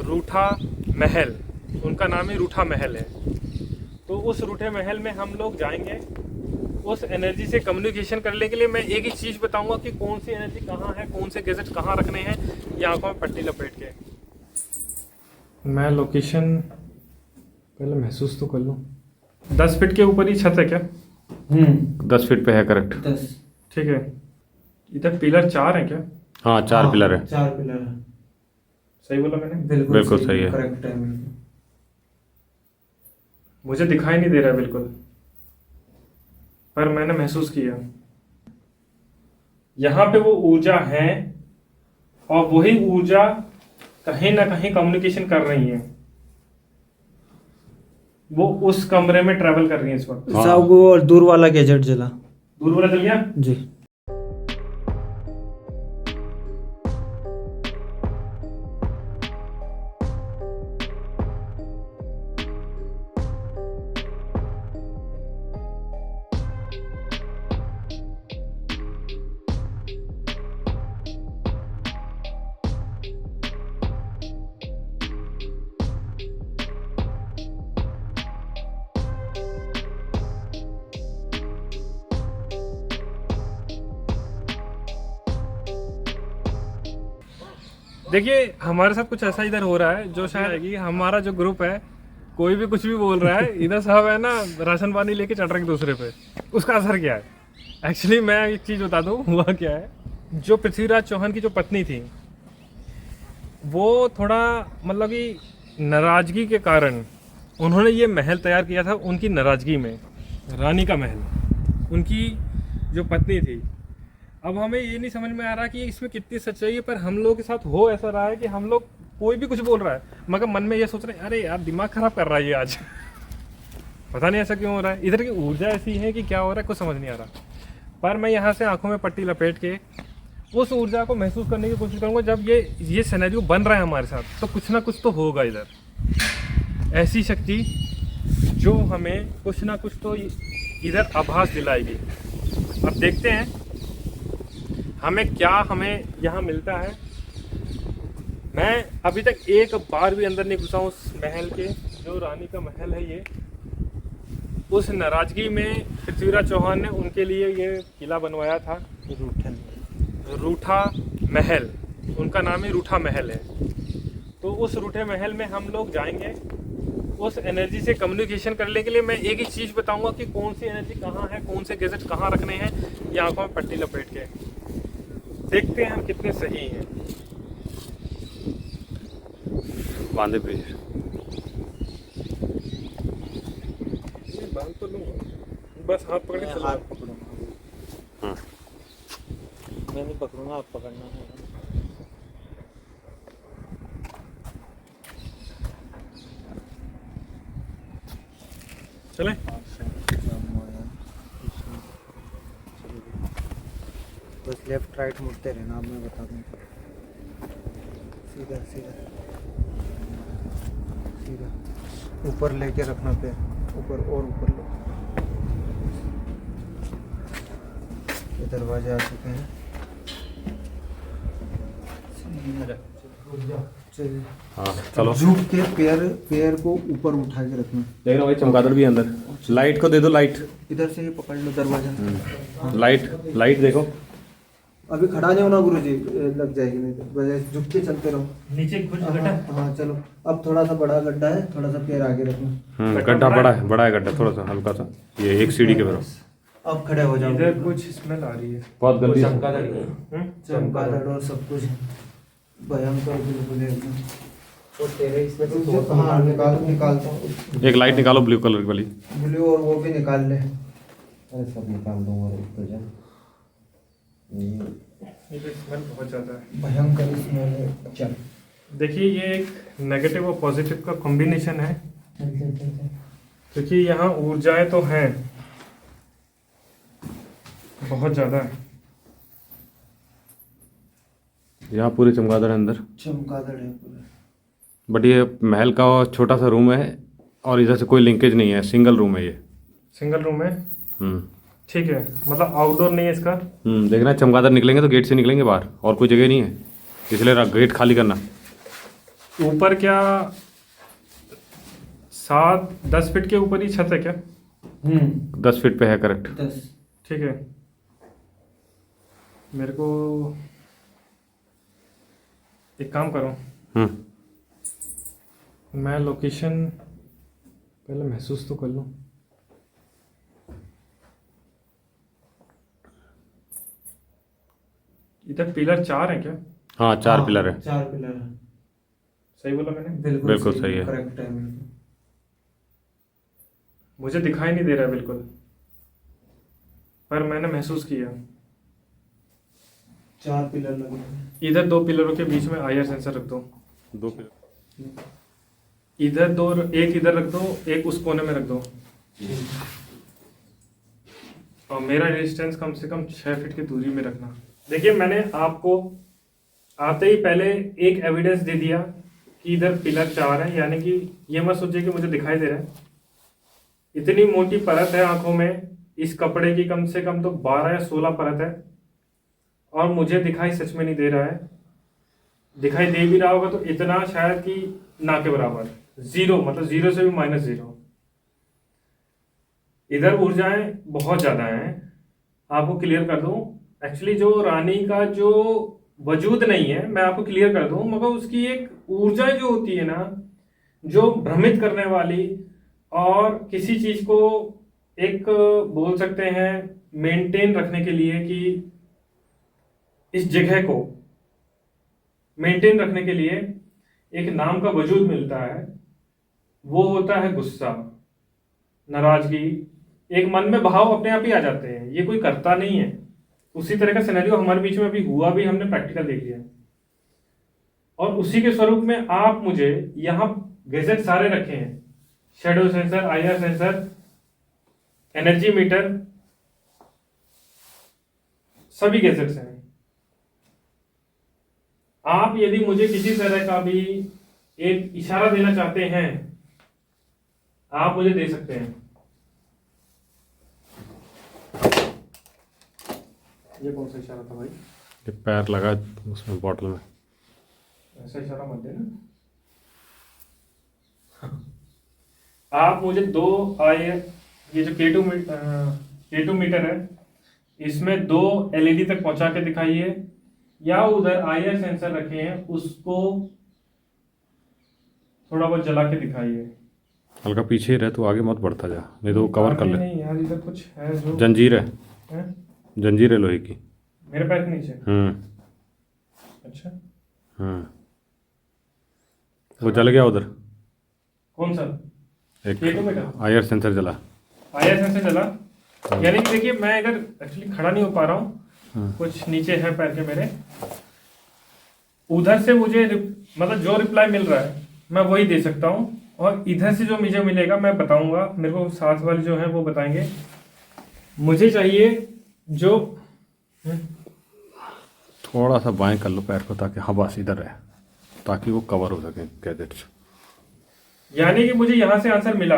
रूठा महल, उनका नाम ही रूठा महल है। तो उस रूठे महल में हम लोग जाएंगे। उस एनर्जी से कम्युनिकेशन करने के लिए मैं एक ही चीज़ बताऊंगा कि कौन सी एनर्जी कहाँ है, कौन से गैजेट कहाँ रखने हैं, ये आंखों में पट्टी लपेट के। मैं लोकेशन पहले महसूस तो कर लूँ। 10 फीट के ऊपर ही छत है क्या? 10 फीट पे है, करेक्ट। 10। ठीक है। इधर पिलर 4 है क्या? हाँ, 4 पिलर है। 4 पिलर है। सही बोला मैंने? बिल्कुल सही है। करेक्ट है बिल्कुल। मुझे दिखाई नहीं दे रहा है बिल्कुल, पर मैंने महसूस किया यहाँ पे वो ऊर्जा है, और वही ऊर्जा कहीं ना कहीं कम्युनिकेशन कर रही है। वो उस कमरे में ट्रैवल कर रही है इस वक्त। साहब वो दूर वाला गैजेट जला। दूर वाला चल गया जी। देखिए, हमारे साथ कुछ ऐसा इधर हो रहा है जो शायद है कि हमारा जो ग्रुप है, कोई भी कुछ भी बोल रहा है, इधर सब है ना राशन पानी लेके चढ़ रहे हैं दूसरे पे। उसका असर क्या है? एक्चुअली मैं एक चीज़ बता दूं, हुआ क्या है, जो पृथ्वीराज चौहान की जो पत्नी थी, वो थोड़ा मतलब कि नाराज़गी के कारण उन्होंने ये महल तैयार किया था। उनकी नाराज़गी में, रानी का महल, उनकी जो पत्नी थी। अब हमें ये नहीं समझ में आ रहा कि इसमें कितनी सच्चाई है, पर हम लोगों के साथ हो ऐसा रहा है कि हम लोग, कोई भी कुछ बोल रहा है, मगर मन में ये सोच रहे हैं, अरे यार दिमाग खराब कर रहा है ये आज। पता नहीं ऐसा क्यों हो रहा है, इधर की ऊर्जा ऐसी है कि क्या हो रहा है कुछ समझ नहीं आ रहा। पर मैं यहाँ से आंखों में पट्टी लपेट के उस ऊर्जा को महसूस करने की कोशिश करूँगा। जब ये सिनेरियो बन रहा है हमारे साथ, तो कुछ ना कुछ तो होगा इधर, ऐसी शक्ति जो हमें कुछ ना कुछ तो इधर आभास दिलाएगी। अब देखते हैं हमें यहाँ मिलता है। मैं अभी तक एक बार भी अंदर नहीं घुसा हूँ उस महल के, जो रानी का महल है ये। उस नाराजगी में पृथ्वीराज चौहान ने उनके लिए ये किला बनवाया था, रूठा महल, उनका नाम ही रूठा महल है। तो उस रूठे महल में हम लोग जाएंगे। उस एनर्जी से कम्युनिकेशन करने के लिए मैं एक ही चीज़ बताऊंगा कि कौन सी एनर्जी कहाँ है, कौन से गैजेट कहाँ रखने हैं, ये आंखों में पट्टी लपेट के। देखते हैं हम कितने सही हैं। बांधे पे बांध तो लूँगा, बस हाथ पकड़ के चलो। हाथ पकड़ूंगा। मैं नहीं पकड़ूंगा, आप पकड़ना है। चले। बस लेफ्ट राइट मुड़ते रहना, अब मैं बता दूँ। सीधा सीधा सीधा, ऊपर लेके रखना पैर, ऊपर और ऊपर लो। ये दरवाजे आ चुके हैं। चलिए, हाँ चलो। झुक के पैर को ऊपर उठा के रखना। देख रहा भाई, चमगादड़ भी अंदर। लाइट को दे दो, लाइट इधर से ही पकड़ लो दरवाजा। लाइट देखो। अभी खड़ा नहीं होना गुरुजी, लग जाएगी नहीं तो। बस झुक के चलते रहो। नीचे कुछ हाँ चलो। अब थोड़ा सा बड़ा गड्ढा है, थोड़ा सा पैर आगे रखना। गड्ढा बड़ा है गड्ढा, थोड़ा सा हल्का सा, ये एक सीढ़ी के बराबर। अब खड़े हो जाओ। इधर कुछ स्मेल आ रही है, बहुत गंदी चमगादड़ और सब कुछ भयंकर बिल्कुल एकदम। और तेरे इसमें तो हाँ निकालता हूँ। एक लाइट निकालो ब्लू कलर वाली। ब्लू और वो भी निकाल ले। अरे सब निकाल दूंगा, रुक तो जा। ये स्मेल बहुत ज़्यादा है, भयंकर स्मेल है। चल देखिए, ये एक नेगेटिव और पॉजिटिव का कॉम्बिनेशन है, चल। क्योंकि यहाँ ऊर्जाएं तो हैं बहुत ज़्यादा है। यहाँ पूरे चमगादड़ है अंदर, चमगादड़ है पूरा। बट ये महल का छोटा सा रूम है और इधर से कोई लिंकेज नहीं है, सिंगल रूम है ये। सिंगल रूम है, ठीक है, मतलब आउटडोर नहीं है इसका। देखना, चमगादड़ निकलेंगे तो गेट से निकलेंगे बाहर, और कोई जगह नहीं है, इसलिए गेट खाली करना। ऊपर क्या 7-10 फीट के ऊपर ही छत है क्या? 10 फीट पे है करेक्ट। 10। ठीक है, मेरे को एक काम करो, मैं लोकेशन पहले महसूस तो कर लूँ। इधर पिलर 4 है क्या? हाँ 4 पिलर है। 4 पिलर है। सही बोला मैंने? बिल्कुल सही है। करेक्ट है बिल्कुल। मुझे दिखाई नहीं दे रहा बिल्कुल, पर मैंने महसूस किया। 4 पिलर लगे हैं। इधर 2 पिलरों के बीच में आईआर सेंसर रख दो। 2 पिलर इधर 2, एक इधर रख दो, एक उस कोने में रख दो। और मेरा रेजिस्टेंस कम से कम 6 फीट की दूरी में रखना। देखिए, मैंने आपको आते ही पहले एक एविडेंस दे दिया कि इधर पिलर 4 है, यानी कि ये मत सोचिए कि मुझे दिखाई दे रहा है। इतनी मोटी परत है आंखों में, इस कपड़े की कम से कम तो 12 या 16 परत है, और मुझे दिखाई सच में नहीं दे रहा है। दिखाई दे भी रहा होगा तो इतना शायद कि ना के बराबर, 0, मतलब 0 से भी -0। इधर ऊर्जाएं बहुत ज़्यादा हैं, आपको क्लियर कर दूं। एक्चुअली जो रानी का जो वजूद नहीं है, मैं आपको क्लियर कर दूं, मगर उसकी एक ऊर्जा जो होती है ना, जो भ्रमित करने वाली, और किसी चीज को एक बोल सकते हैं मेंटेन रखने के लिए, कि इस जगह को मेंटेन रखने के लिए एक नाम का वजूद मिलता है, वो होता है गुस्सा, नाराजगी। एक मन में भाव अपने आप ही आ जाते हैं, ये कोई करता नहीं है। उसी तरह का सिनेरियो हमारे बीच में अभी हुआ भी, हमने प्रैक्टिकल देख लिया। और उसी के स्वरूप में आप मुझे यहाँ गैजेट सारे रखे हैं, shadow sensor, IR sensor, energy meter, सभी गैजेट्स हैं। आप यदि मुझे किसी तरह का भी एक इशारा देना चाहते हैं, आप मुझे दे सकते हैं। ये कौन सा इशारा था भाई? ये पैर लगा उसमें बॉटल में। ऐसा इशारा मत देना। आप मुझे 2 ये जो K2 मीटर है, इसमें 2 LED तक पहुंचा के दिखाइए, या उधर आईआर सेंसर रखे हैं उसको थोड़ा बहुत जला के दिखाइए। हल्का पीछे ही रह, तो आगे मत बढ़ता जा, नहीं तो वो कवर कर ले। नहीं यार, इधर कुछ है जो जंजीर है, है? जंजीर है लोहे की। मेरे पैर के नीचे? अच्छा, वो जल गया उधर। कौन सा? एक K2 मीटर? आईआर सेंसर जला। आईआर सेंसर जला? यानी कि देखिए, मैं इधर एक्चुअली खड़ा नहीं हो पा रहा हूँ, कुछ नीचे है पैर के मेरे। उधर से मुझे मतलब जो रिप्लाई मिल रहा है मैं वही दे सकता हूँ, और इधर से जो मुझे मिलेगा मैं बताऊंगा, मेरे को साथ वाले जो हैं वो बताएंगे। मुझे चाहिए जो थोड़ा सा बाएं कर लो पैर को, ताकि हाँ बस इधर रहे, ताकि वो कवर हो सके गैजेट से। यानी कि मुझे यहाँ से आंसर मिला,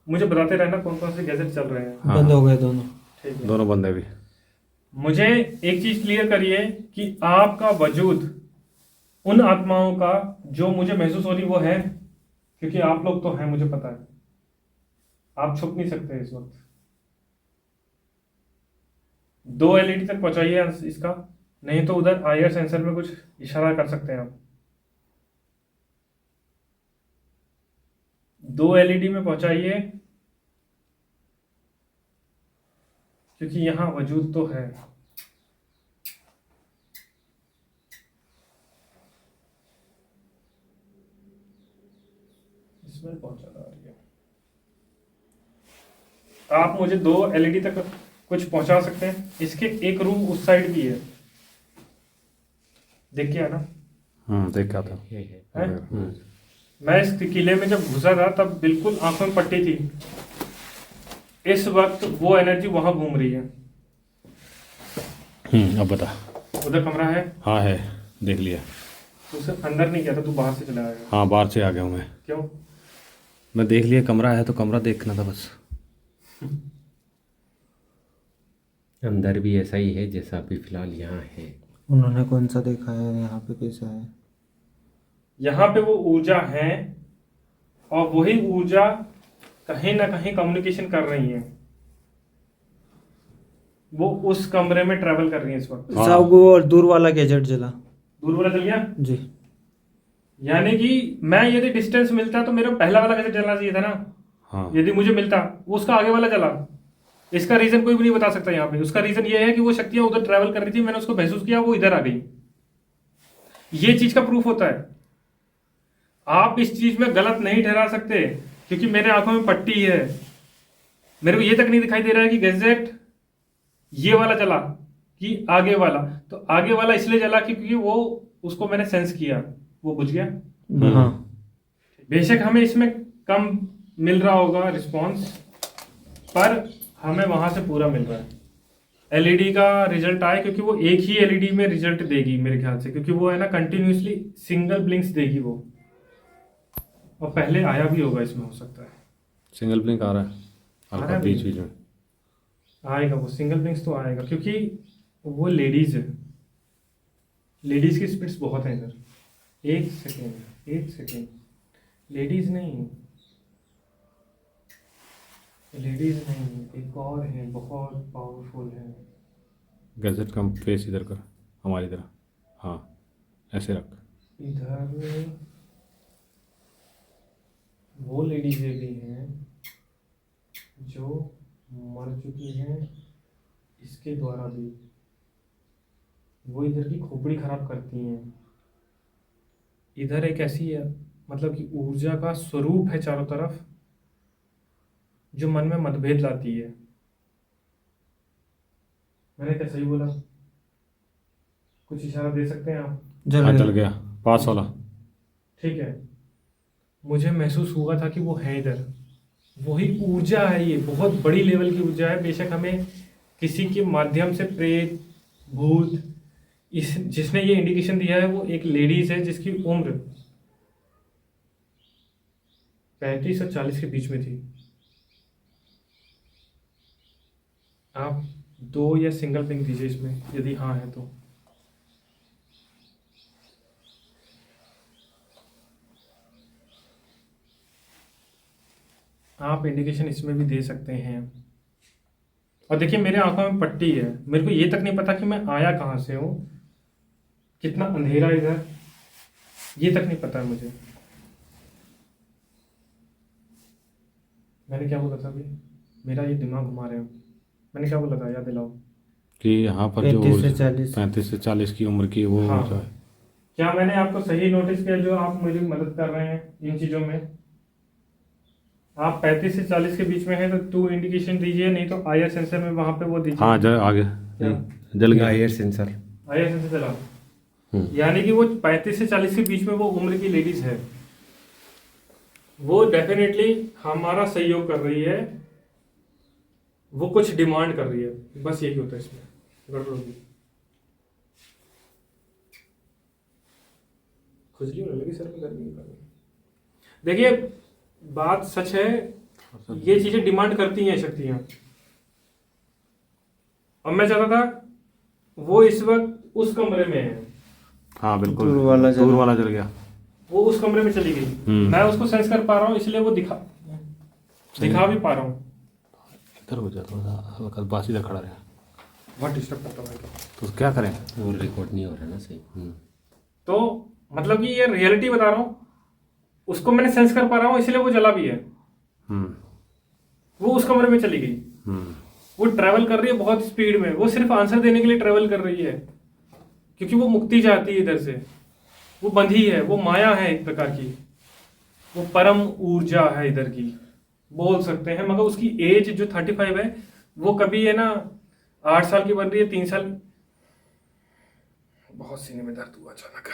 मुझे बताते रहना कौन कौन से गैजेट चल रहे हैं। बंद हो गए दोनों। ठीक है, दोनों बंदे भी। मुझे एक चीज क्लियर करिए कि आपका वजूद उन आत्माओं का जो मुझे महसूस हो रही वो है, क्योंकि आप लोग तो हैं, मुझे पता है, आप छुप नहीं सकते इस वक्त। 2 LED तक पहुंचाइए इसका, नहीं तो उधर आईआर सेंसर में कुछ इशारा कर सकते हैं आप। 2 LED में पहुंचाइए, क्योंकि यहां वजूद तो है। इसमें पहुंचा रही है। आप मुझे 2 LED तक कुछ पहुंचा सकते हैं? इसके एक रूम उस साइड भी है, देख के आना। देख क्या था। है? मैं इस किले में जब घुसा था तब बिल्कुल आंखों में पट्टी थी। इस वक्त वो एनर्जी वहां घूम रही है। अब बता। उधर कमरा है? हाँ है, देख लिया। तू सिर्फ अंदर नहीं गया था, तू बाहर से चला आया। हाँ बाहर से आ गया हूँ मैं। क्यों? मैं देख लिया कमरा है, तो कमरा देखना था बस। अंदर भी ऐसा ही है जैसा अभी फिलहाल यहाँ है। उन्होंने कौन सा देखा है यहाँ पे कैसा है? यहाँ पे वो ऊर्जा है और वही ऊर्जा कहीं ना कहीं कम्युनिकेशन कर रही है, वो उस कमरे में ट्रेवल कर रही है इस वक्त। साहब वो दूर वाला गैजेट जला। दूर वाला चल गया, जी। यानी कि मैं यदि डिस्टेंस मिलता तो मेरा पहला वाला कैसे चलना चाहिए था ना। हाँ यदि मुझे मिलता वो उसका आगे वाला चला। इसका रीजन कोई भी नहीं बता सकता यहाँ पे। उसका रीजन ये है कि वो शक्तियां उधर ट्रेवल कर रही थी, मैंने उसको महसूस किया, वो इधर आ गई। ये चीज का प्रूफ होता है। आप इस चीज में गलत नहीं ठहरा सकते क्योंकि मेरे आंखों में पट्टी है, मेरे को ये तक नहीं दिखाई दे रहा है कि गैजेट ये वाला चला कि आगे वाला। तो आगे वाला इसलिए चला क्योंकि वो उसको मैंने सेंस किया, वो बुझ गया। हाँ। बेशक हमें इसमें कम मिल रहा होगा रिस्पॉन्स, पर हमें वहां से पूरा मिल रहा है। एलईडी का रिजल्ट आए क्योंकि वो एक ही एलईडी में रिजल्ट देगी मेरे ख्याल से, क्योंकि वो है ना कंटिन्यूसली सिंगल ब्लिंक्स देगी वो, और पहले आया भी होगा इसमें, हो सकता है सिंगल ब्लिंक आ रहा है आ रहा हल्का है बीच बीच में। आएगा वो सिंगल ब्लिंक्स तो आएगा, क्योंकि वो लेडीज है, लेडीज की स्पिरिट्स बहुत है इधर। एक सेकेंड, लेडीज नहीं, एक और है बहुत पावरफुल है। गैजेट का फेस इधर कर, हमारी तरह, हाँ ऐसे रख। इधर वो लेडीजें भी हैं जो मर चुकी हैं, इसके द्वारा भी वो इधर की खोपड़ी खराब करती हैं। इधर एक ऐसी है, मतलब कि ऊर्जा का स्वरूप है चारों तरफ, जो मन में मतभेद लाती है। मैंने क्या सही बोला? कुछ इशारा दे सकते हैं आप? हाँ चल गया पास वाला। ठीक है, मुझे महसूस हुआ था कि वो है इधर, वही ऊर्जा है, ये बहुत बड़ी लेवल की ऊर्जा है। बेशक हमें किसी के माध्यम से प्रेत भूत इस जिसने ये इंडिकेशन दिया है वो एक लेडीज है जिसकी उम्र 35 और 40 के बीच में थी। आप 2 या सिंगल पिंग दीजिए इसमें, यदि हाँ है तो। आप इंडिकेशन इसमें भी दे सकते हैं। और देखिए मेरे आंखों में पट्टी है, मेरे को ये तक नहीं पता कि मैं आया कहाँ से हूँ, कितना अंधेरा इधर, ये तक नहीं पता है मुझे। मैंने क्या बोला था अभी? मेरा ये दिमाग घुमा रहे हो। मैंने क्या बोला था, याद दिलाओ। कि यहाँ पर जो 35 से 40 की उम्र की वो हाँ। जो है, क्या मैंने आपको सही नोटिस किया जो आप मेरी मदद कर रहे हैं इन चीज़ों में? आप 35 से 40 के बीच में हैं तो 2 इंडिकेशन दीजिए, नहीं तो आईआर सेंसर में वहाँ पे वो दीजिए। हाँ आगे जल गया एयर सेंसर। आईआर सेंसर चला, यानी कि वो 35 से 40 के बीच में वो उम्र की लेडीज है, वो डेफिनेटली हमारा सहयोग कर रही है, वो कुछ डिमांड कर रही है। बस यही होता है इसमें गड़बड़ होगी। खुजली होने लगी सर में, गर्मी निकल गई। देखिए बात सच है, ये चीजें डिमांड करती हैं शक्तियां। और मैं चाहता था वो इस वक्त उस कमरे में है। हाँ बिल्कुल दूर वाला जल गया। वो उस कमरे में चली गई, मैं उसको सेंस कर पा रहा हूँ, इसलिए वो दिखा भी पा रहा हूँ। इधर हो जा थोड़ा सा, हल्का पास इधर खड़ा रहे। बहुत डिस्टर्ब करता है तो क्या करें? वो रिकॉर्ड नहीं हो रहा ना सही। तो मतलब कि ये रियलिटी बता रहा हूँ, उसको मैंने सेंस कर पा रहा हूँ, इसलिए वो जला भी है। वो उस कमरे में चली गई, वो ट्रैवल कर रही है बहुत स्पीड में, वो सिर्फ आंसर देने के लिए ट्रैवल कर रही है, क्योंकि वो मुक्ति चाहती है इधर से। वो बंधी है, वो माया है एक प्रकार की, वो परम ऊर्जा है इधर की बोल सकते हैं। मगर उसकी एज जो 35 है, वो कभी है ना 8 साल की बन रही है, 3 साल। बहुत सीने में दर्द हुआ अचानक।